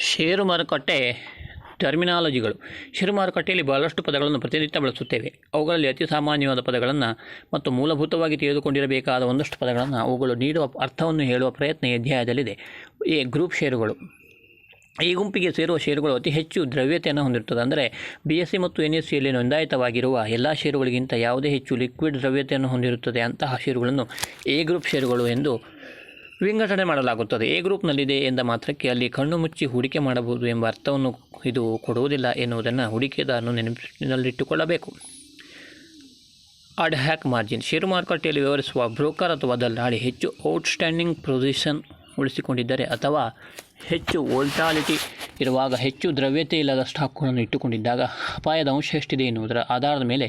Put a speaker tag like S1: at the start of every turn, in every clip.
S1: ಷೇರು ಮಾರುಕಟ್ಟೆ ಟರ್ಮಿನಾಲಜಿಗಳು. ಷೇರು ಮಾರುಕಟ್ಟೆಯಲ್ಲಿ ಬಹಳಷ್ಟು ಪದಗಳನ್ನು ಪ್ರತಿನಿತ್ಯ ಬಳಸುತ್ತೇವೆ. ಅವುಗಳಲ್ಲಿ ಅತಿ ಸಾಮಾನ್ಯವಾದ ಪದಗಳನ್ನು ಮತ್ತು ಮೂಲಭೂತವಾಗಿ ತಿಳಿದುಕೊಂಡಿರಬೇಕಾದ ಒಂದಷ್ಟು ಪದಗಳನ್ನು ಅವುಗಳು ನೀಡುವ ಅರ್ಥವನ್ನು ಹೇಳುವ ಪ್ರಯತ್ನ ಈ ಅಧ್ಯಾಯದಲ್ಲಿದೆ. ಗ್ರೂಪ್ ಷೇರುಗಳು. ಈ ಗುಂಪಿಗೆ ಸೇರುವ ಷೇರುಗಳು ಅತಿ ಹೆಚ್ಚು ದ್ರವ್ಯತೆಯನ್ನು ಹೊಂದಿರುತ್ತದೆ. ಅಂದರೆ BSE ಮತ್ತು NSEಯಲ್ಲಿ ನೋಂದಾಯಿತವಾಗಿರುವ ಎಲ್ಲ ಷೇರುಗಳಿಗಿಂತ ಯಾವುದೇ ಹೆಚ್ಚು ಲಿಕ್ವಿಡ್ ದ್ರವ್ಯತೆಯನ್ನು ಹೊಂದಿರುತ್ತದೆ. ಅಂತಹ ಷೇರುಗಳನ್ನು ಎ ಗ್ರೂಪ್ ಷೇರುಗಳು ಎಂದು ವಿಂಗಡಣೆ ಮಾಡಲಾಗುತ್ತದೆ. ಎ ಗ್ರೂಪ್ನಲ್ಲಿದೆ ಎಂದ ಮಾತ್ರಕ್ಕೆ ಅಲ್ಲಿ ಕಣ್ಣು ಮುಚ್ಚಿ ಹೂಡಿಕೆ ಮಾಡಬಹುದು ಎಂಬ ಅರ್ಥವನ್ನು ಇದು ಕೊಡುವುದಿಲ್ಲ ಎನ್ನುವುದನ್ನು ಹೂಡಿಕೆದಾರನು ನೆನಪಿನಲ್ಲಿಟ್ಟುಕೊಳ್ಳಬೇಕು. ಅಡ್ ಹ್ಯಾಕ್ ಮಾರ್ಜಿನ್. ಷೇರು ಮಾರುಕಟ್ಟೆಯಲ್ಲಿ ವ್ಯವಹರಿಸುವ ಬ್ರೋಕರ್ ಅಥವಾ ದಲ್ಲಾಳಿ ಹೆಚ್ಚು ಔಟ್ಸ್ಟ್ಯಾಂಡಿಂಗ್ ಪೊಸಿಷನ್ ಉಳಿಸಿಕೊಂಡಿದ್ದರೆ ಅಥವಾ ಹೆಚ್ಚು ವೋಲ್ಟಾಲಿಟಿ ಇರುವಾಗ, ಹೆಚ್ಚು ದ್ರವ್ಯತೆ ಇಲ್ಲದ ಸ್ಟಾಕ್ಗಳನ್ನು ಇಟ್ಟುಕೊಂಡಿದ್ದಾಗ ಅಪಾಯದ ಅಂಶ ಎಷ್ಟಿದೆ ಎನ್ನುವುದರ ಆಧಾರದ ಮೇಲೆ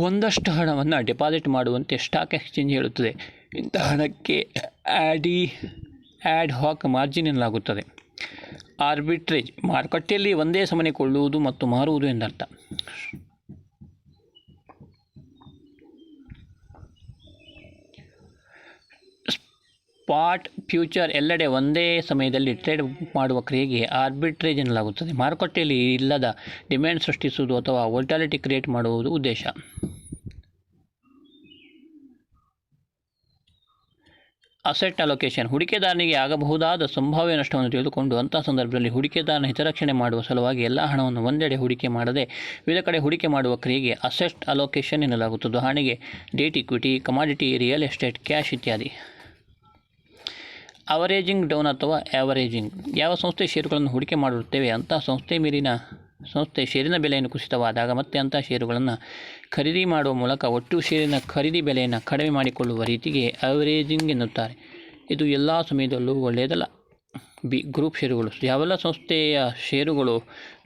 S1: ಒಂದಷ್ಟು ಹಣವನ್ನು ಡೆಪಾಸಿಟ್ ಮಾಡುವಂತೆ ಸ್ಟಾಕ್ ಎಕ್ಸ್ಚೇಂಜ್ ಹೇಳುತ್ತದೆ. ಇಂಥ ಹಣಕ್ಕೆ ಆಡ್ ಹಾಕ್ ಮಾರ್ಜಿನ್ ಎನ್ನಲಾಗುತ್ತದೆ. ಆರ್ಬಿಟ್ರೇಜ್. ಮಾರುಕಟ್ಟೆಯಲ್ಲಿ ಒಂದೇ ಸಮನೆ ಕೊಳ್ಳುವುದು ಮತ್ತು ಮಾರುವುದು ಎಂದರ್ಥ. Spot future. ಎಲ್ಲೆಡೆ ಒಂದೇ ಸಮಯದಲ್ಲಿ ಟ್ರೇಡ್ ಮಾಡುವ ಕ್ರಿಯೆಗೆ ಆರ್ಬಿಟ್ರೇಜ್ ಎನ್ನಲಾಗುತ್ತದೆ. ಮಾರುಕಟ್ಟೆಯಲ್ಲಿ ಇಲ್ಲದ ಡಿಮ್ಯಾಂಡ್ ಸೃಷ್ಟಿಸುವುದು ಅಥವಾ ವೋಲ್ಟಾಲಿಟಿ ಕ್ರಿಯೇಟ್ ಮಾಡುವುದು ಉದ್ದೇಶ. Asset allocation. ಹೂಡಿಕೆದಾರನಿಗೆ ಆಗಬಹುದಾದ ಸಂಭಾವ್ಯ ನಷ್ಟವನ್ನು ತಿಳಿದುಕೊಂಡು ಅಂತಹ ಸಂದರ್ಭದಲ್ಲಿ ಹೂಡಿಕೆದಾರನ ಹಿತರಕ್ಷಣೆ ಮಾಡುವ ಸಲುವಾಗಿ ಎಲ್ಲ ಹಣವನ್ನು ಒಂದೆಡೆ ಹೂಡಿಕೆ ಮಾಡದೆ ವಿವಿಧ ಕಡೆ ಹೂಡಿಕೆ ಮಾಡುವ ಕ್ರಿಯೆಗೆ ಅಸೆಟ್ ಅಲೋಕೇಶನ್ ಎನ್ನಲಾಗುತ್ತದೆ. ಉದಾಹರಣೆಗೆ date equity, commodity, real estate, cash ಇತ್ಯಾದಿ. ಅವರೇಜಿಂಗ್ ಡೌನ್ ಅಥವಾ ಆವರೇಜಿಂಗ್. ಯಾವ ಸಂಸ್ಥೆ ಷೇರುಗಳನ್ನು ಹೂಡಿಕೆ ಮಾಡಿರುತ್ತೇವೆ ಅಂತಹ ಸಂಸ್ಥೆ ಷೇರಿನ ಬೆಲೆಯನ್ನು ಕುಸಿತವಾದಾಗ ಮತ್ತೆ ಅಂತಹ ಷೇರುಗಳನ್ನು ಖರೀದಿ ಮಾಡುವ ಮೂಲಕ ಒಟ್ಟು ಷೇರಿನ ಖರೀದಿ ಬೆಲೆಯನ್ನು ಕಡಿಮೆ ಮಾಡಿಕೊಳ್ಳುವ ರೀತಿಗೆ ಅವರೇಜಿಂಗ್ ಎನ್ನುತ್ತಾರೆ. ಇದು ಎಲ್ಲ ಸಮಯದಲ್ಲೂ ಒಳ್ಳೆಯದಲ್ಲ. ಗ್ರೂಪ್ ಷೇರುಗಳು. ಯಾವೆಲ್ಲ ಸಂಸ್ಥೆಯ ಷೇರುಗಳು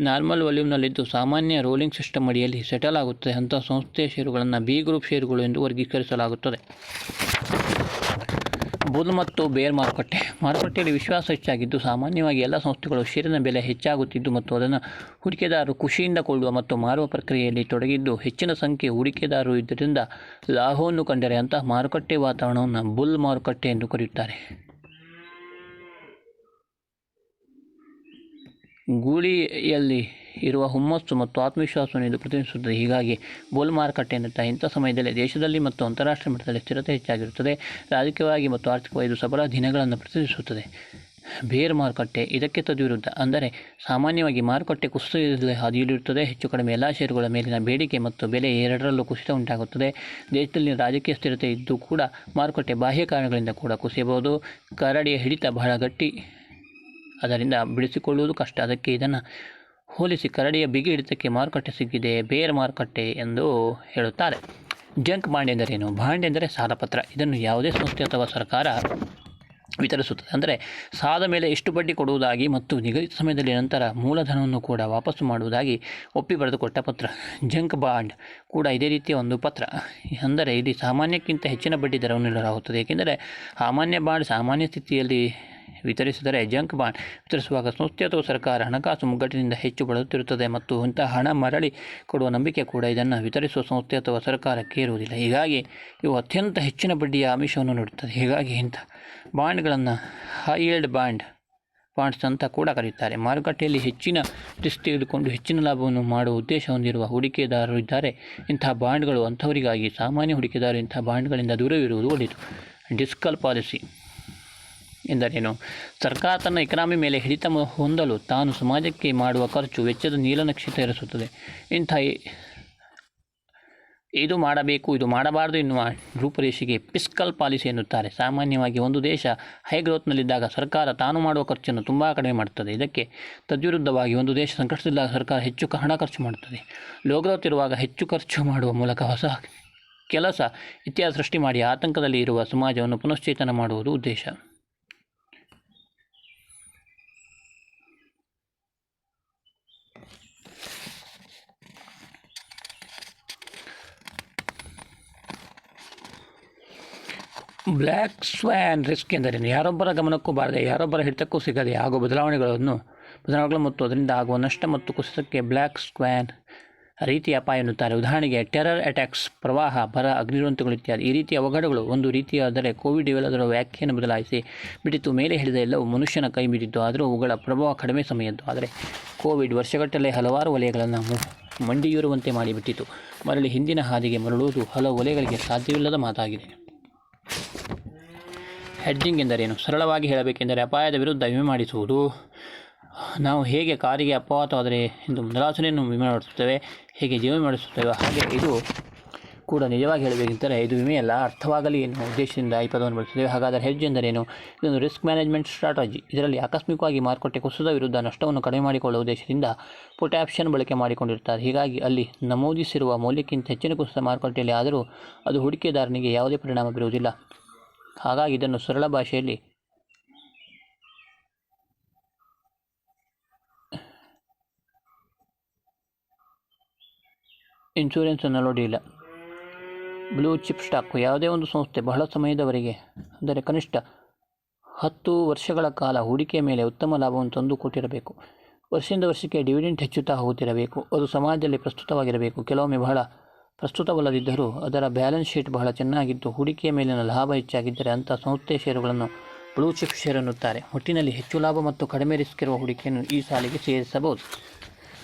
S1: ನಾರ್ಮಲ್ ವಾಲ್ಯೂಮ್ನಲ್ಲಿದ್ದು ಸಾಮಾನ್ಯ ರೋಲಿಂಗ್ ಸಿಸ್ಟಮ್ ಅಡಿಯಲ್ಲಿ ಸೆಟಲ್ ಆಗುತ್ತದೆ ಅಂತಹ ಸಂಸ್ಥೆಯ ಷೇರುಗಳನ್ನು ಬಿ ಗ್ರೂಪ್ ಷೇರುಗಳು ಎಂದು ವರ್ಗೀಕರಿಸಲಾಗುತ್ತದೆ. ಬುಲ್ ಮತ್ತು ಬೇರ್ ಮಾರುಕಟ್ಟೆ. ಮಾರುಕಟ್ಟೆಯಲ್ಲಿ ವಿಶ್ವಾಸ ಹೆಚ್ಚಾಗಿದ್ದು ಸಾಮಾನ್ಯವಾಗಿ ಎಲ್ಲ ಸಂಸ್ಥೆಗಳು ಷೇರಿನ ಬೆಲೆ ಹೆಚ್ಚಾಗುತ್ತಿದ್ದು ಮತ್ತು ಅದನ್ನು ಹೂಡಿಕೆದಾರರು ಖುಷಿಯಿಂದ ಕೊಳ್ಳುವ ಮತ್ತು ಮಾರುವ ಪ್ರಕ್ರಿಯೆಯಲ್ಲಿ ತೊಡಗಿದ್ದು ಹೆಚ್ಚಿನ ಸಂಖ್ಯೆಯ ಹೂಡಿಕೆದಾರರು ಇದರಿಂದ ಲಾಭವನ್ನು ಕಂಡರೆ ಅಂತಹ ಮಾರುಕಟ್ಟೆ ವಾತಾವರಣವನ್ನು ಬುಲ್ ಮಾರುಕಟ್ಟೆ ಎಂದು ಕರೆಯುತ್ತಾರೆ. ಗೂಳಿಯಲ್ಲಿ ಇರುವ ಹುಮ್ಮಸ್ಸು ಮತ್ತು ಆತ್ಮವಿಶ್ವಾಸವನ್ನು ಇದು ಪ್ರತಿನಿಧಿಸುತ್ತದೆ. ಹೀಗಾಗಿ ಬುಲ್ ಮಾರುಕಟ್ಟೆ ಎನ್ನುತ್ತಾರೆ. ಇಂಥ ಸಮಯದಲ್ಲಿ ದೇಶದಲ್ಲಿ ಮತ್ತು ಅಂತಾರಾಷ್ಟ್ರೀಯ ಮಟ್ಟದಲ್ಲಿ ಸ್ಥಿರತೆ ಹೆಚ್ಚಾಗಿರುತ್ತದೆ. ರಾಜಕೀಯವಾಗಿ ಮತ್ತು ಆರ್ಥಿಕವಾಗಿ ಇದು ಸಬಲ ದಿನಗಳನ್ನು ಪ್ರತಿನಿಧಿಸುತ್ತದೆ. ಬೇರ್ ಮಾರುಕಟ್ಟೆ ಇದಕ್ಕೆ ತದ್ವಿರುದ್ಧ. ಅಂದರೆ ಸಾಮಾನ್ಯವಾಗಿ ಮಾರುಕಟ್ಟೆ ಕುಸಿತದಲ್ಲಿ ಹಾದಿಯಲ್ಲಿರುತ್ತದೆ. ಹೆಚ್ಚು ಕಡಿಮೆ ಎಲ್ಲ ಷೇರುಗಳ ಮೇಲಿನ ಬೇಡಿಕೆ ಮತ್ತು ಬೆಲೆ ಎರಡರಲ್ಲೂ ಕುಸಿತ ಉಂಟಾಗುತ್ತದೆ. ದೇಶದಲ್ಲಿ ರಾಜಕೀಯ ಸ್ಥಿರತೆ ಇದ್ದು ಕೂಡ ಮಾರುಕಟ್ಟೆ ಬಾಹ್ಯ ಕಾರಣಗಳಿಂದ ಕೂಡ ಕುಸಿಯಬಹುದು. ಕರಡಿಯ ಹಿಡಿತ ಬಹಳ ಗಟ್ಟಿ, ಅದರಿಂದ ಬಿಡಿಸಿಕೊಳ್ಳುವುದು ಕಷ್ಟ. ಅದಕ್ಕೆ ಇದನ್ನು ಹೋಲಿಸಿ ಕರಡಿಯ ಬಿಗಿ ಹಿಡಿತಕ್ಕೆ ಮಾರುಕಟ್ಟೆ ಸಿಕ್ಕಿದೆ, ಬೇರ್ ಮಾರುಕಟ್ಟೆ ಎಂದು ಹೇಳುತ್ತಾರೆ. ಜಂಕ್ ಬಾಂಡ್ ಎಂದರೇನು? ಬಾಂಡ್ ಎಂದರೆ ಸಾಲಪತ್ರ. ಇದನ್ನು ಯಾವುದೇ ಸಂಸ್ಥೆ ಅಥವಾ ಸರ್ಕಾರ ವಿತರಿಸುತ್ತದೆ. ಅಂದರೆ ಸಾಲದ ಮೇಲೆ ಎಷ್ಟು ಬಡ್ಡಿ ಕೊಡುವುದಾಗಿ ಮತ್ತು ನಿಗದಿತ ಸಮಯದಲ್ಲಿ ನಂತರ ಮೂಲಧನವನ್ನು ಕೂಡ ವಾಪಸ್ಸು ಮಾಡುವುದಾಗಿ ಒಪ್ಪಿ ಬರೆದುಕೊಟ್ಟ ಪತ್ರ. ಜಂಕ್ ಬಾಂಡ್ ಕೂಡ ಇದೇ ರೀತಿಯ ಒಂದು ಪತ್ರ. ಅಂದರೆ ಇಲ್ಲಿ ಸಾಮಾನ್ಯಕ್ಕಿಂತ ಹೆಚ್ಚಿನ ಬಡ್ಡಿ ದರವನ್ನು ನೀಡಲಾಗುತ್ತದೆ. ಏಕೆಂದರೆ ಸಾಮಾನ್ಯ ಬಾಂಡ್ ಸಾಮಾನ್ಯ ಸ್ಥಿತಿಯಲ್ಲಿ ವಿತರಿಸಿದರೆ ಜಂಕ್ ಬಾಂಡ್ ವಿತರಿಸುವಾಗ ಸಂಸ್ಥೆ ಅಥವಾ ಸರ್ಕಾರ ಹಣಕಾಸು ಮುಗ್ಗಟ್ಟಿನಿಂದ ಹೆಚ್ಚು ಬಳಲುತ್ತಿರುತ್ತದೆ ಮತ್ತು ಇಂತಹ ಹಣ ಮರಳಿ ಕೊಡುವ ನಂಬಿಕೆ ಕೂಡ ಇದನ್ನು ವಿತರಿಸುವ ಸಂಸ್ಥೆ ಅಥವಾ ಸರ್ಕಾರಕ್ಕೆ ಇರುವುದಿಲ್ಲ. ಹೀಗಾಗಿ ಇವು ಅತ್ಯಂತ ಹೆಚ್ಚಿನ ಬಡ್ಡಿಯ ಆಮಿಷವನ್ನು ನೀಡುತ್ತದೆ. ಹೀಗಾಗಿ ಇಂಥ ಬಾಂಡ್ಗಳನ್ನು ಹೈ ಯೀಲ್ಡ್ ಬಾಂಡ್ಸ್ ಅಂತ ಕೂಡ ಕರೆಯುತ್ತಾರೆ. ಮಾರುಕಟ್ಟೆಯಲ್ಲಿ ಹೆಚ್ಚಿನ ರಿಸ್ಕ್ ತೆಗೆದುಕೊಂಡು ಹೆಚ್ಚಿನ ಲಾಭವನ್ನು ಮಾಡುವ ಉದ್ದೇಶ ಹೊಂದಿರುವ ಹೂಡಿಕೆದಾರರು ಇದ್ದಾರೆ. ಇಂತಹ ಬಾಂಡ್ಗಳು ಅಂಥವರಿಗಾಗಿ. ಸಾಮಾನ್ಯ ಹೂಡಿಕೆದಾರರು ಇಂತಹ ಬಾಂಡ್ಗಳಿಂದ ದೂರವಿರುವುದು ಒಳ್ಳೆಯದು. ಡಿಸ್ಕಲ್ ಪಾಲಿಸಿ ಎಂದರೇನು? ಸರ್ಕಾರ ತನ್ನ ಎಕನಾಮಿ ಮೇಲೆ ಹಿಡಿತ ಹೊಂದಲು ತಾನು ಸಮಾಜಕ್ಕೆ ಮಾಡುವ ಖರ್ಚು ವೆಚ್ಚದ ನೀಲನಕ್ಷೆ ತಯಾರಿಸುತ್ತದೆ. ಇದು ಮಾಡಬೇಕು, ಇದು ಮಾಡಬಾರದು ಎನ್ನುವ ರೂಪುರೇಷೆಗೆ ಫಿಸ್ಕಲ್ ಪಾಲಿಸಿ ಎನ್ನುತ್ತಾರೆ. ಸಾಮಾನ್ಯವಾಗಿ ಒಂದು ದೇಶ ಹೈ ಗ್ರೋತ್ನಲ್ಲಿದ್ದಾಗ ಸರ್ಕಾರ ತಾನು ಮಾಡುವ ಖರ್ಚನ್ನು ತುಂಬ ಕಡಿಮೆ ಮಾಡುತ್ತದೆ. ಇದಕ್ಕೆ ತದ್ವಿರುದ್ಧವಾಗಿ ಒಂದು ದೇಶ ಸಂಕಷ್ಟದಲ್ಲಿದ್ದಾಗ ಸರ್ಕಾರ ಹೆಚ್ಚು ಹಣ ಖರ್ಚು ಮಾಡುತ್ತದೆ. ಲೋ ಗ್ರೋತ್ ಇರುವಾಗ ಹೆಚ್ಚು ಖರ್ಚು ಮಾಡುವ ಮೂಲಕ ಹೊಸ ಕೆಲಸ ಇತ್ಯಾದಿ ಸೃಷ್ಟಿ ಮಾಡಿ ಆತಂಕದಲ್ಲಿ ಇರುವ ಸಮಾಜವನ್ನು ಪುನಶ್ಚೇತನ ಮಾಡುವುದು ಉದ್ದೇಶ. ಬ್ಲ್ಯಾಕ್ ಸ್ವ್ಯಾನ್ ರಿಸ್ಕ್ ಎಂದರೇನು? ಯಾರೊಬ್ಬರ ಗಮನಕ್ಕೂ ಬಾರದೆ ಯಾರೊಬ್ಬರ ಹಿಡಿತಕ್ಕೂ ಸಿಗದೆ ಆಗುವ ಬದಲಾವಣೆಗಳು ಮತ್ತು ಅದರಿಂದ ಆಗುವ ನಷ್ಟ ಮತ್ತು ಕುಸಿತಕ್ಕೆ ಬ್ಲ್ಯಾಕ್ ಸ್ವ್ಯಾನ್ ರೀತಿಯ ಅಪಾಯ ಎನ್ನುತ್ತಾರೆ. ಉದಾಹರಣೆಗೆ ಟೆರರ್ ಅಟ್ಯಾಕ್ಸ್, ಪ್ರವಾಹ, ಬರ, ಅಗ್ನಿದುರಂತಗಳು ಇತ್ಯಾದಿ. ಈ ರೀತಿಯ ಅವಘಡಗಳು ಒಂದು ರೀತಿಯಾದರೆ ಕೋವಿಡ್ ಇವೆಲ್ಲದರ ವ್ಯಾಖ್ಯೆಯನ್ನು ಬದಲಾಯಿಸಿ ಬಿಟ್ಟಿತು. ಮೇಲೆ ಹೇಳಿದ ಎಲ್ಲವೂ ಮನುಷ್ಯನ ಕೈ ಬಿದ್ದಿತ್ತು, ಆದರೂ ಅವುಗಳ ಪ್ರಭಾವ ಕಡಿಮೆ ಸಮಯದ್ದು. ಆದರೆ ಕೋವಿಡ್ ವರ್ಷಗಟ್ಟಲೆ ಹಲವಾರು ವಲಯಗಳನ್ನು ಮಂಡಿಯೂರುವಂತೆ ಮಾಡಿಬಿಟ್ಟಿತು. ಮರಳಿ ಹಿಂದಿನ ಹಾದಿಗೆ ಮರಳುವುದು ಹಲವು ವಲಯಗಳಿಗೆ ಸಾಧ್ಯವಿಲ್ಲದ ಮಾತಾಗಿದೆ. ಹೆಡ್ಜಿಂಗ್ ಎಂದರೇನು? ಸರಳವಾಗಿ ಹೇಳಬೇಕೆಂದರೆ ಅಪಾಯದ ವಿರುದ್ಧ ವಿಮೆ ಮಾಡಿಸುವುದು. ನಾವು ಹೇಗೆ ಕಾರಿಗೆ ಅಪಘಾತವಾದರೆ ಎಂದು ಮೊದಲಾಚನೆಯನ್ನು ವಿಮೆ ಮಾಡಿಸುತ್ತೇವೆ, ಹೇಗೆ ಜೀವ ಮಾಡಿಸುತ್ತೇವೆ, ಹಾಗೆ ಇದು ಕೂಡ ನಿಜವಾಗಿ ಹೇಳಬೇಕೆಂದರೆ ಇದು ವಿಮೆಯಲ್ಲ, ಅರ್ಥವಾಗಲಿ ಎನ್ನುವ ಉದ್ದೇಶದಿಂದ ಈ ಪದವನ್ನು ಬಳಸುತ್ತೇವೆ. ಹಾಗಾದರೆ ಹೆಡ್ಜ್ ಎಂದರೇನು? ಇದೊಂದು ರಿಸ್ಕ್ ಮ್ಯಾನೇಜ್ಮೆಂಟ್ ಸ್ಟ್ರಾಟಜಿ. ಇದರಲ್ಲಿ ಆಕಸ್ಮಿಕವಾಗಿ ಮಾರುಕಟ್ಟೆ ಕುಸಿದ ವಿರುದ್ಧ ನಷ್ಟವನ್ನು ಕಡಿಮೆ ಮಾಡಿಕೊಳ್ಳುವ ಉದ್ದೇಶದಿಂದ ಪುಟ್ ಆಪ್ಷನ್ ಬಳಕೆ ಮಾಡಿಕೊಂಡಿರುತ್ತಾರೆ. ಹೀಗಾಗಿ ಅಲ್ಲಿ ನಮೂದಿಸಿರುವ ಮೌಲ್ಯಕ್ಕಿಂತ ಹೆಚ್ಚಿನ ಕುಸಿತ ಮಾರುಕಟ್ಟೆಯಲ್ಲಿ ಆದರೂ ಅದು ಹೂಡಿಕೆದಾರನಿಗೆ ಯಾವುದೇ ಪರಿಣಾಮ ಬೀರುವುದಿಲ್ಲ. ಹಾಗಾಗಿ ಇದನ್ನು ಸರಳ ಭಾಷೆಯಲ್ಲಿ ಇನ್ಶೂರೆನ್ಸ್ ಅನ್ನೋಡಿಲ್ಲ. ಬ್ಲೂ ಚಿಪ್ ಸ್ಟಾಕ್, ಯಾವುದೇ ಒಂದು ಸಂಸ್ಥೆ ಬಹಳ ಸಮಯದವರೆಗೆ ಅಂದರೆ ಕನಿಷ್ಠ 10 ವರ್ಷಗಳ ಕಾಲ ಹೂಡಿಕೆಯ ಮೇಲೆ ಉತ್ತಮ ಲಾಭವನ್ನು ತಂದು ಕೊಟ್ಟಿರಬೇಕು. ವರ್ಷದಿಂದ ವರ್ಷಕ್ಕೆ ಡಿವಿಡೆಂಟ್ ಹೆಚ್ಚುತ್ತಾ ಹೋಗುತ್ತಿರಬೇಕು. ಅದು ಸಮಾಜದಲ್ಲಿ ಪ್ರಸ್ತುತವಾಗಿರಬೇಕು. ಕೆಲವೊಮ್ಮೆ ಬಹಳ ಪ್ರಸ್ತುತವಲ್ಲದಿದ್ದರೂ ಅದರ ಬ್ಯಾಲೆನ್ಸ್ ಶೀಟ್ ಬಹಳ ಚೆನ್ನಾಗಿದ್ದು ಹೂಡಿಕೆಯ ಮೇಲಿನ ಲಾಭ ಹೆಚ್ಚಾಗಿದ್ದರೆ ಅಂಥ ಸಂಸ್ಥೆಯ ಷೇರುಗಳನ್ನು ಬ್ಲೂ ಚಿಪ್ ಶೇರ್ ಅನ್ನುತ್ತಾರೆ. ಒಟ್ಟಿನಲ್ಲಿ ಹೆಚ್ಚು ಲಾಭ ಮತ್ತು ಕಡಿಮೆ ರಿಸ್ಕ್ ಇರುವ ಹೂಡಿಕೆಯನ್ನು ಈ ಸಾಲಿಗೆ ಸೇರಿಸಬಹುದು.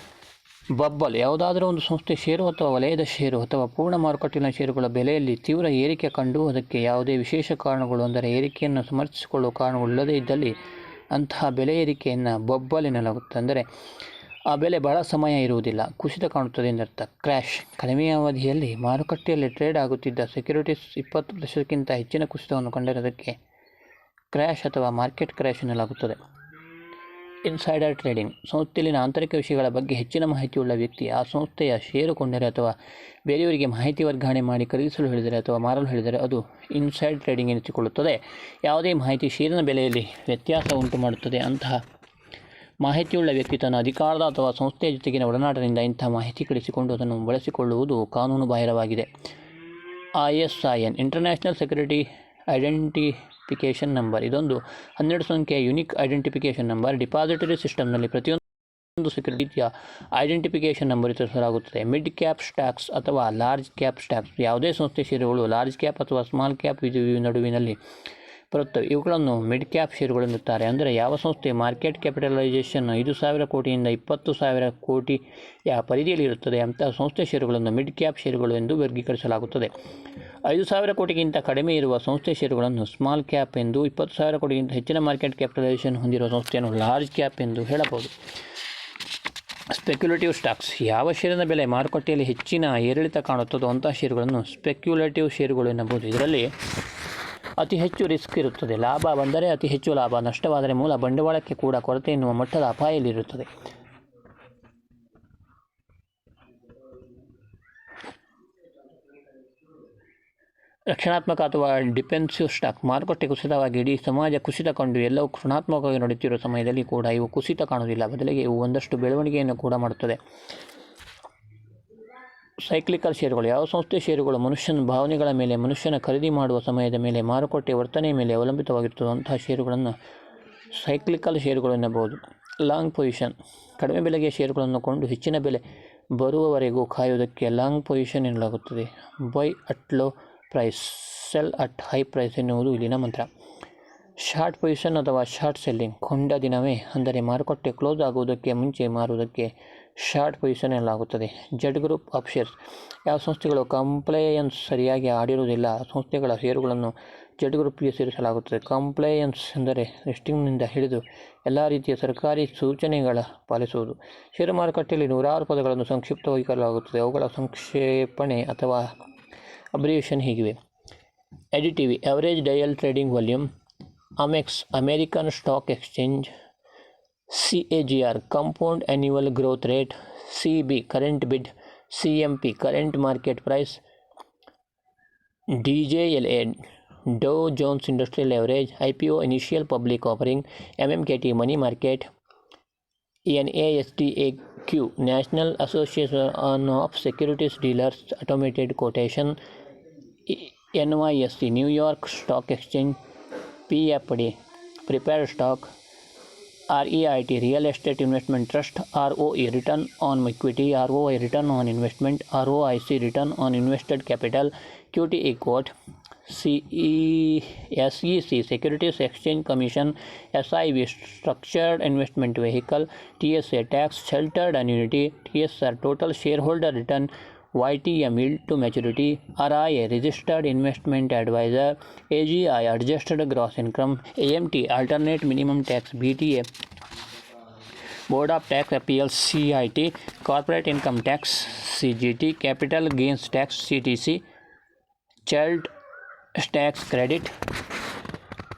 S1: ಬಬ್ಬಲ್, ಯಾವುದಾದರೂ ಒಂದು ಸಂಸ್ಥೆ ಷೇರು ಅಥವಾ ವಲಯದ ಷೇರು ಅಥವಾ ಪೂರ್ಣ ಮಾರುಕಟ್ಟೆಯ ಷೇರುಗಳ ಬೆಲೆಯಲ್ಲಿ ತೀವ್ರ ಏರಿಕೆ ಕಂಡು ಅದಕ್ಕೆ ಯಾವುದೇ ವಿಶೇಷ ಕಾರಣಗಳು ಅಂದರೆ ಏರಿಕೆಯನ್ನು ಸಮರ್ಥಿಸಿಕೊಳ್ಳುವ ಕಾರಣಗಳಿಲ್ಲದೇ ಇದ್ದಲ್ಲಿ ಅಂತಹ ಬೆಲೆ ಏರಿಕೆಯನ್ನು ಬಬ್ಬಲ್ ಎನ್ನಲಾಗುತ್ತದೆ. ಅಂದರೆ ಆ ಬೆಲೆ ಬಹಳ ಸಮಯ ಇರುವುದಿಲ್ಲ, ಕುಸಿತ ಕಾಣುತ್ತದೆ ಎಂದರ್ಥ. ಕ್ರ್ಯಾಶ್, ಕಡಿಮೆ ಅವಧಿಯಲ್ಲಿ ಮಾರುಕಟ್ಟೆಯಲ್ಲಿ ಟ್ರೇಡ್ ಆಗುತ್ತಿದ್ದ ಸೆಕ್ಯುರಿಟೀಸ್ 20% ಹೆಚ್ಚಿನ ಕುಸಿತವನ್ನು ಕಂಡಿರುವುದಕ್ಕೆ ಕ್ರ್ಯಾಶ್ ಅಥವಾ ಮಾರ್ಕೆಟ್ ಕ್ರ್ಯಾಶ್ ಎನ್ನಲಾಗುತ್ತದೆ. ಇನ್ಸೈಡರ್ ಟ್ರೇಡಿಂಗ್, ಸಂಸ್ಥೆಯಲ್ಲಿನ ಆಂತರಿಕ ವಿಷಯಗಳ ಬಗ್ಗೆ ಹೆಚ್ಚಿನ ಮಾಹಿತಿಯುಳ್ಳ ವ್ಯಕ್ತಿ ಆ ಸಂಸ್ಥೆಯ ಷೇರು ಕೊಂಡರೆ ಅಥವಾ ಬೇರೆಯವರಿಗೆ ಮಾಹಿತಿ ವರ್ಗಾವಣೆ ಮಾಡಿ ಖರೀದಿಸಲು ಹೇಳಿದರೆ ಅಥವಾ ಮಾರಲು ಹೇಳಿದರೆ ಅದು ಇನ್ಸೈಡ್ ಟ್ರೇಡಿಂಗ್ ಎನಿಸಿಕೊಳ್ಳುತ್ತದೆ. ಯಾವುದೇ ಮಾಹಿತಿ ಷೇರಿನ ಬೆಲೆಯಲ್ಲಿ ವ್ಯತ್ಯಾಸ ಉಂಟು ಮಾಡುತ್ತದೆ. ಅಂತಹ ಮಾಹಿತಿಯುಳ್ಳ ವ್ಯಕ್ತಿ ತನ್ನ ಅಧಿಕಾರದ ಅಥವಾ ಸಂಸ್ಥೆಯ ಜೊತೆಗಿನ ಒಡನಾಟದಿಂದ ಇಂತಹ ಮಾಹಿತಿ ಕಳಿಸಿಕೊಂಡು ಅದನ್ನು ಬಳಸಿಕೊಳ್ಳುವುದು ಕಾನೂನು ಬಾಹಿರವಾಗಿದೆ. ISIN, international security identification number, ಇದೊಂದು 12 ಸಂಖ್ಯೆಯ ಯುನಿಕ್ ಐಡೆಂಟಿಫಿಕೇಷನ್ ನಂಬರ್. ಡಿಪಾಸಿಟರಿ ಸಿಸ್ಟಮ್ನಲ್ಲಿ ಪ್ರತಿಯೊಂದು ಸೆಕ್ಯೂರಿಟಿಯ ಐಡೆಂಟಿಫಿಕೇಷನ್ ನಂಬರ್ ವಿತರಿಸಲಾಗುತ್ತದೆ. ಮಿಡ್ ಕ್ಯಾಪ್ ಸ್ಟಾಕ್ಸ್ ಅಥವಾ ಲಾರ್ಜ್ ಕ್ಯಾಪ್ ಸ್ಟಾಕ್ಸ್, ಯಾವುದೇ ಸಂಸ್ಥೆ ಷೇರುಗಳು ಲಾರ್ಜ್ ಕ್ಯಾಪ್ ಅಥವಾ ಸ್ಮಾಲ್ ಕ್ಯಾಪ್ ನಡುವಿನಲ್ಲಿ ಬರುತ್ತವೆ. ಇವುಗಳನ್ನು ಮಿಡ್ ಕ್ಯಾಪ್ ಷೇರುಗಳು ಎನ್ನುತ್ತಾರೆ. ಅಂದರೆ ಯಾವ ಸಂಸ್ಥೆ ಮಾರ್ಕೆಟ್ ಕ್ಯಾಪಿಟಲೈಸೇಷನ್ 5,000 ಕೋಟಿಯಿಂದ 20,000 ಕೋಟಿಯ ಪರಿಧಿಯಲ್ಲಿ ಇರುತ್ತದೆ ಅಂತಹ ಸಂಸ್ಥೆ ಷೇರುಗಳನ್ನು ಮಿಡ್ ಕ್ಯಾಪ್ ಷೇರುಗಳು ಎಂದು ವರ್ಗೀಕರಿಸಲಾಗುತ್ತದೆ. 5,000 ಕೋಟಿಗಿಂತ ಕಡಿಮೆ ಇರುವ ಸಂಸ್ಥೆ ಷೇರುಗಳನ್ನು ಸ್ಮಾಲ್ ಕ್ಯಾಪ್ ಎಂದು, 20,000 ಕೋಟಿಗಿಂತ ಹೆಚ್ಚಿನ ಮಾರ್ಕೆಟ್ ಕ್ಯಾಪಿಟಲೈಸೇಷನ್ ಹೊಂದಿರುವ ಸಂಸ್ಥೆಯನ್ನು ಲಾರ್ಜ್ ಕ್ಯಾಪ್ ಎಂದು ಹೇಳಬಹುದು. ಸ್ಪೆಕ್ಯುಲೇಟಿವ್ ಸ್ಟಾಕ್ಸ್, ಯಾವ ಷೇರಿನ ಬೆಲೆ ಮಾರುಕಟ್ಟೆಯಲ್ಲಿ ಹೆಚ್ಚಿನ ಏರಿಳಿತ ಕಾಣುತ್ತದೋ ಅಂತಹ ಷೇರುಗಳನ್ನು ಸ್ಪೆಕ್ಯುಲೇಟಿವ್ ಷೇರುಗಳು ಎನ್ನಬಹುದು. ಇದರಲ್ಲಿ ಅತಿ ಹೆಚ್ಚು ರಿಸ್ಕ್ ಇರುತ್ತದೆ. ಲಾಭ ಬಂದರೆ ಅತಿ ಹೆಚ್ಚು ಲಾಭ, ನಷ್ಟವಾದರೆ ಮೂಲ ಬಂಡವಾಳಕ್ಕೆ ಕೂಡ ಕೊರತೆ ಎನ್ನುವ ಮಟ್ಟದ ಅಪಾಯದಲ್ಲಿರುತ್ತದೆ. ರಕ್ಷಣಾತ್ಮಕ ಅಥವಾ ಡಿಫೆನ್ಸಿವ್ ಸ್ಟಾಕ್, ಮಾರುಕಟ್ಟೆ ಕುಸಿತವಾಗಿ ಇಡೀ ಸಮಾಜ ಕುಸಿತ ಕಂಡು ಎಲ್ಲವೂ ಋಣಾತ್ಮಕವಾಗಿ ನಡೆಯುತ್ತಿರುವ ಸಮಯದಲ್ಲಿ ಕೂಡ ಇವು ಕುಸಿತ ಕಾಣುವುದಿಲ್ಲ, ಬದಲಿಗೆ ಇವು ಒಂದಷ್ಟು ಬೆಳವಣಿಗೆಯನ್ನು ಕೂಡ ಮಾಡುತ್ತದೆ. ಸೈಕ್ಲಿಕಲ್ ಷೇರುಗಳು, ಯಾವ ಸಂಸ್ಥೆ ಷೇರುಗಳು ಮನುಷ್ಯನ ಭಾವನೆಗಳ ಮೇಲೆ, ಮನುಷ್ಯನ ಖರೀದಿ ಮಾಡುವ ಸಮಯದ ಮೇಲೆ, ಮಾರುಕಟ್ಟೆ ವರ್ತನೆಯ ಮೇಲೆ ಅವಲಂಬಿತವಾಗಿರುತ್ತದೆ ಅಂತಹ ಷೇರುಗಳನ್ನು ಸೈಕ್ಲಿಕಲ್ ಷೇರುಗಳು ಎನ್ನಬಹುದು. ಲಾಂಗ್ ಪೊಸಿಷನ್, ಕಡಿಮೆ ಬೆಲೆಗೆ ಷೇರುಗಳನ್ನು ಕೊಂಡು ಹೆಚ್ಚಿನ ಬೆಲೆ ಬರುವವರೆಗೂ ಕಾಯುವುದಕ್ಕೆ ಲಾಂಗ್ ಪೊಸಿಷನ್ ಎನ್ನಲಾಗುತ್ತದೆ. Buy at low price, sell at high price ಎನ್ನುವುದು ಇಲ್ಲಿನ ಮಂತ್ರ. ಶಾರ್ಟ್ ಪೊಸಿಷನ್ ಅಥವಾ ಶಾರ್ಟ್ ಸೆಲ್ಲಿಂಗ್, ಕೊಂಡ ದಿನವೇ ಅಂದರೆ ಮಾರುಕಟ್ಟೆ ಕ್ಲೋಸ್ ಆಗುವುದಕ್ಕೆ ಮುಂಚೆ ಮಾರುವುದಕ್ಕೆ ಶಾರ್ಟ್ ಪೊಸಿಷನ್ ಎನ್ನಲಾಗುತ್ತದೆ. ಜೆಡ್ ಗ್ರೂಪ್ ಆಫ್ ಶೇರ್ಸ್, ಯಾವ ಸಂಸ್ಥೆಗಳು ಕಂಪ್ಲೈಯನ್ಸ್ ಸರಿಯಾಗಿ ಆಡಿರುವುದಿಲ್ಲ ಆ ಸಂಸ್ಥೆಗಳ ಷೇರುಗಳನ್ನು ಜೆಡ್ ಗ್ರೂಪ್ಗೆ ಸೇರಿಸಲಾಗುತ್ತದೆ. ಕಂಪ್ಲೈಯನ್ಸ್ ಎಂದರೆ ಲಿಸ್ಟಿಂಗ್ನಿಂದ ಹಿಡಿದು ಎಲ್ಲ ರೀತಿಯ ಸರ್ಕಾರಿ ಸೂಚನೆಗಳ ಪಾಲಿಸುವುದು. ಷೇರು ಮಾರುಕಟ್ಟೆಯಲ್ಲಿ ನೂರಾರು ಪದಗಳನ್ನು ಸಂಕ್ಷಿಪ್ತವಾಗಿ ಕರೆಯಲಾಗುತ್ತದೆ. ಅವುಗಳ ಸಂಕ್ಷೇಪಣೆ ಅಥವಾ ಅಬ್ರಿವೇಷನ್ ಹೀಗಿವೆ: ADTV, Average Daily Trading Volume; AMEX, American Stock Exchange; CAGR, Compound Annual Growth Rate; CB, Current Bid; CMP, Current Market Price; DJLA, Dow Jones Industrial Average; IPO, Initial Public Offering; MMKT, Money Market; NASDAQ, National Association of Securities Dealers Automated Quotation; NYSE, New York Stock Exchange; PFD, Prepared Stock; REIT Real Estate Investment Trust, ROE Return on Equity, ROI Return on Investment, ROIC Return on Invested Capital, QTE Quote, SEC Securities Exchange Commission, SIV Structured Investment Vehicle, TSA Tax Sheltered Annuity, TSR Total Shareholder Return, YTM Yield to Maturity, RIA Registered Investment Advisor, AGI Adjusted Gross Income, AMT Alternate Minimum Tax, BTA Board of Tax Appeals, CIT, Corporate Income Tax, CGT, Capital Gains Tax, CTC, Child Tax Credit,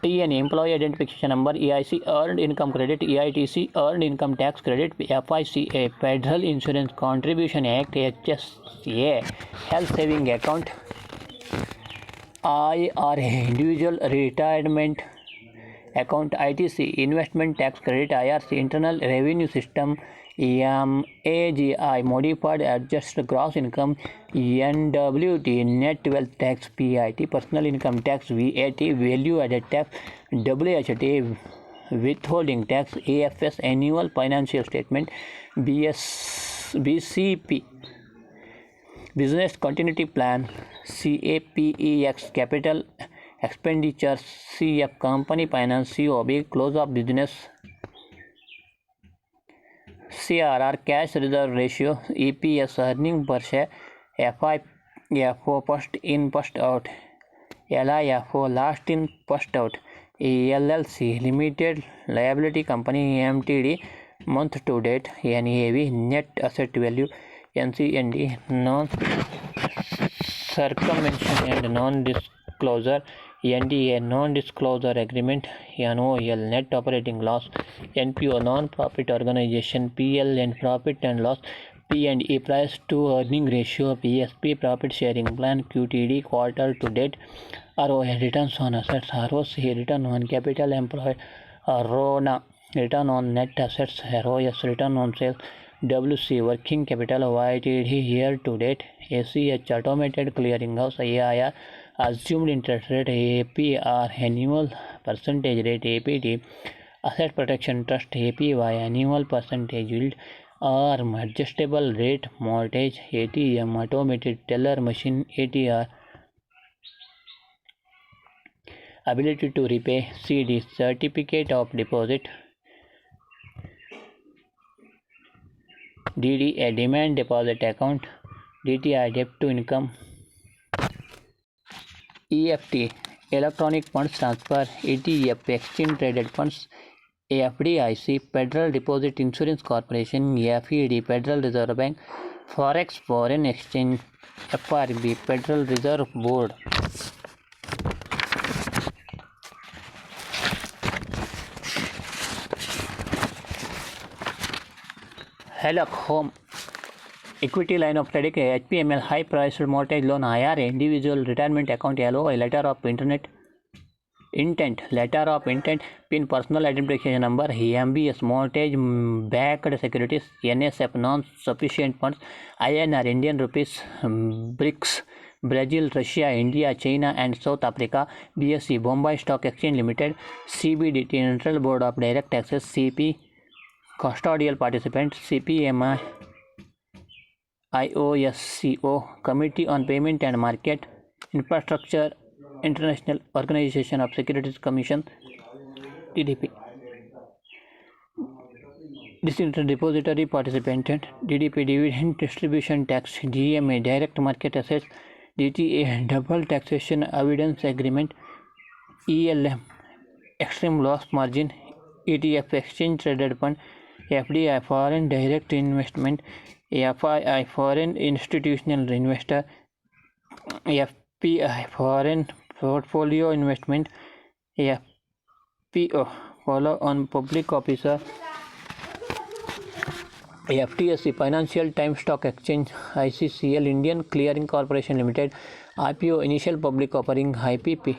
S1: TN Employee Identification Number, EIC Earned Income Credit, EITC Earned Income Tax Credit, FICA Federal Insurance Contribution Act, HSA Health Saving Account, IRA Individual Retirement Account, ITC Investment Tax Credit, IRC Internal Revenue System, AGI Modified Adjusted Gross Income, NWT Net Wealth Tax, PIT Personal Income Tax, VAT Value Added Tax, WHT Withholding Tax, AFS Annual Financial Statement, BCP Business Continuity Plan, CAPEX Capital Expenditures, CF Company Finance, COB Close of Business, CRR Cash Reserve Ratio, EPS Earning Per Share, FIFO First In First Out, LIFO Last In First Out, LLC Limited Liability Company, MTD Month to Date, NAV Net Asset Value, NCND Non Circumvention and Non-Disclosure, NDA Non-Disclosure Agreement, NOL Net Operating Loss, NPO Non-Profit Organization, PL and Profit and Loss, P&E Price to Earning Ratio, PSP Profit Sharing Plan, QTD Quarter to Date, ROA Returns on Assets, ROC Return on Capital Employed, RONA Return on Net Assets, ROS Return on Sales, WC Working Capital, YTD Year to Date, ACH Automated Clearinghouse, AIR Assumed Interest Rate, APR Annual Percentage Rate, APT Asset Protection Trust, APY Annual Percentage Yield, ARM Adjustable Rate Mortgage, ATM Automated Teller Machine, ATR Ability to Repay, CD Certificate of Deposit, DDA Demand Deposit Account, DTI Debt to Income, EFT Electronic Funds Transfer, ETF Exchange Traded Funds, FDIC Federal Deposit Insurance Corporation, FED Federal Reserve Bank, Forex Foreign Exchange, FRB Federal Reserve Board. HELOC Home Equity Line of Credit, HPML High Priced Mortgage Loan, IRA Individual Retirement Account, LOI Letter of Intent, Letter of Intent, PIN Personal Identification Number, MBS Mortgage Backed Securities, NSF Non-Sufficient Funds, INR Indian Rupees, BRICS Brazil, Russia, India, China and South Africa, BSE Bombay Stock Exchange Limited, CBDT Central Board of Direct Taxes, CP Custodial Participant, CPMI IOSCO Committee on Payment and Market Infrastructure, International Organization of Securities Commission, TDP. Distributed Depository Participant, DDP Dividend Distribution Tax, DMA Direct Market Assets, DTA Double Taxation Avoidance Agreement, ELM Extreme Loss Margin, ETF Exchange Traded Fund, FDI Foreign Direct Investment, FII Foreign Institutional Investor, FPI Foreign Portfolio Investment, FPO Follow on Public Officer, FTSE Financial Times Stock Exchange, ICCL Indian Clearing Corporation Limited, IPO Initial Public Offering, IPP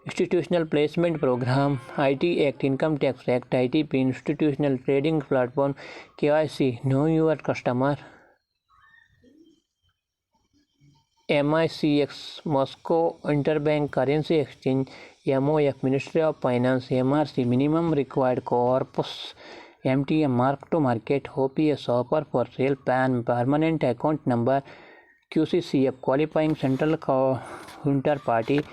S1: Institutional Placement Program, IT Act, Income Tax Act, ITP Institutional Trading Platform, KYC Know Your Customer, MICX Moscow Interbank Currency Exchange, MOF Ministry of Finance, MRC Minimum Required Corpus, MTM Mark to Market, OPS Offer for Sale, PAN Permanent Account Number, QCCF Qualifying Central Counterparty,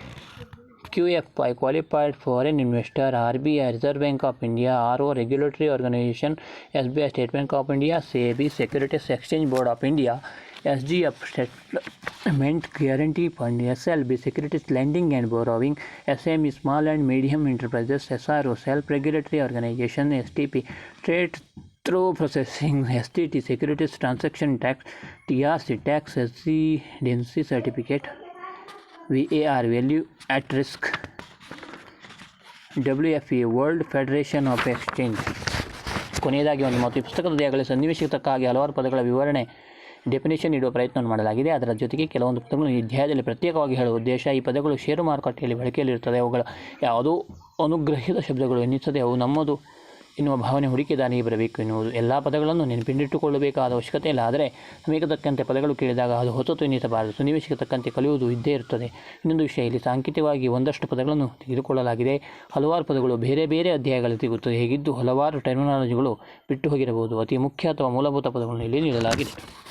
S1: QFI Qualified Foreign Investor, RBI Reserve Bank of India, RO Regulatory Organization, SBI State Bank of India, SEBI Securities Exchange Board of India, SGF Settlement Guarantee Fund, SLB Securities Lending and Borrowing, SME Small and Medium Enterprises, SRO Self Regulatory Organization, STP Straight Through Processing, STT Securities Transaction Tax, TRC Tax Residency Certificate, VAR Value at Risk, WFE World Federation of Exchange. ಕೊನೆಯದಾಗಿ ಒಂದು ಮಾತು, ಈ ಪುಸ್ತಕದ ದೇಹಗಳ ಸನ್ನಿವೇಶಕ್ಕೆ ತಕ್ಕ ಹಾಗೆ ಹಲವಾರು ಪದಗಳ ವಿವರಣೆ ಡೆಫಿನೇಷನ್ ನೀಡುವ ಪ್ರಯತ್ನವನ್ನು ಮಾಡಲಾಗಿದೆ. ಅದರ ಜೊತೆಗೆ ಕೆಲವೊಂದು ಪದಗಳನ್ನು ಈ ಅಧ್ಯಾಯದಲ್ಲಿ ಪ್ರತ್ಯೇಕವಾಗಿ ಹೇಳುವ ಉದ್ದೇಶ, ಈ ಪದಗಳು ಷೇರು ಮಾರುಕಟ್ಟೆಯಲ್ಲಿ ಬಳಕೆಯಲ್ಲಿರುತ್ತದೆ, ಅವುಗಳ ಯಾವುದೋ ಅನುಗ್ರಹಿತ ಶಬ್ದಗಳು ಎನ್ನಿಸದೆ ಅವು ನಮ್ಮದು ಎನ್ನುವ ಭಾವನೆ ಹೂಡಿಕೆದಾರನಿಗೆ ಬರಬೇಕು ಎನ್ನುವುದು. ಎಲ್ಲ ಪದಗಳನ್ನು ನೆನಪಿಟ್ಟುಕೊಳ್ಳಬೇಕಾದ ಅವಶ್ಯಕತೆ ಇಲ್ಲ, ಆದರೆ ಸಮಯಕ್ಕೆ ತಕ್ಕಂತೆ ಪದಗಳು ಕೇಳಿದಾಗ ಅದು ಹೊಸತು ಎನ್ನಿಸಬಾರದು. ಸನ್ನಿವೇಶಕ್ಕೆ ತಕ್ಕಂತೆ ಕಲಿಯುವುದು ಇದ್ದೇ ಇರುತ್ತದೆ. ಇನ್ನೊಂದು ವಿಷಯ, ಇಲ್ಲಿ ಸಾಂಕೇತಿಕವಾಗಿ ಒಂದಷ್ಟು ಪದಗಳನ್ನು ತೆಗೆದುಕೊಳ್ಳಲಾಗಿದೆ. ಹಲವಾರು ಪದಗಳು ಬೇರೆ ಬೇರೆ ಅಧ್ಯಾಯಗಳಲ್ಲಿ ಸಿಗುತ್ತದೆ. ಹೇಗಿದ್ದು ಹಲವಾರು ಟರ್ಮಿನಾಲಜಿಗಳು ಬಿಟ್ಟು ಹೋಗಿರಬಹುದು. ಅತಿ ಮುಖ್ಯ ಅಥವಾ ಮೂಲಭೂತ ಪದಗಳನ್ನು ಇಲ್ಲಿ ನೀಡಲಾಗಿದೆ.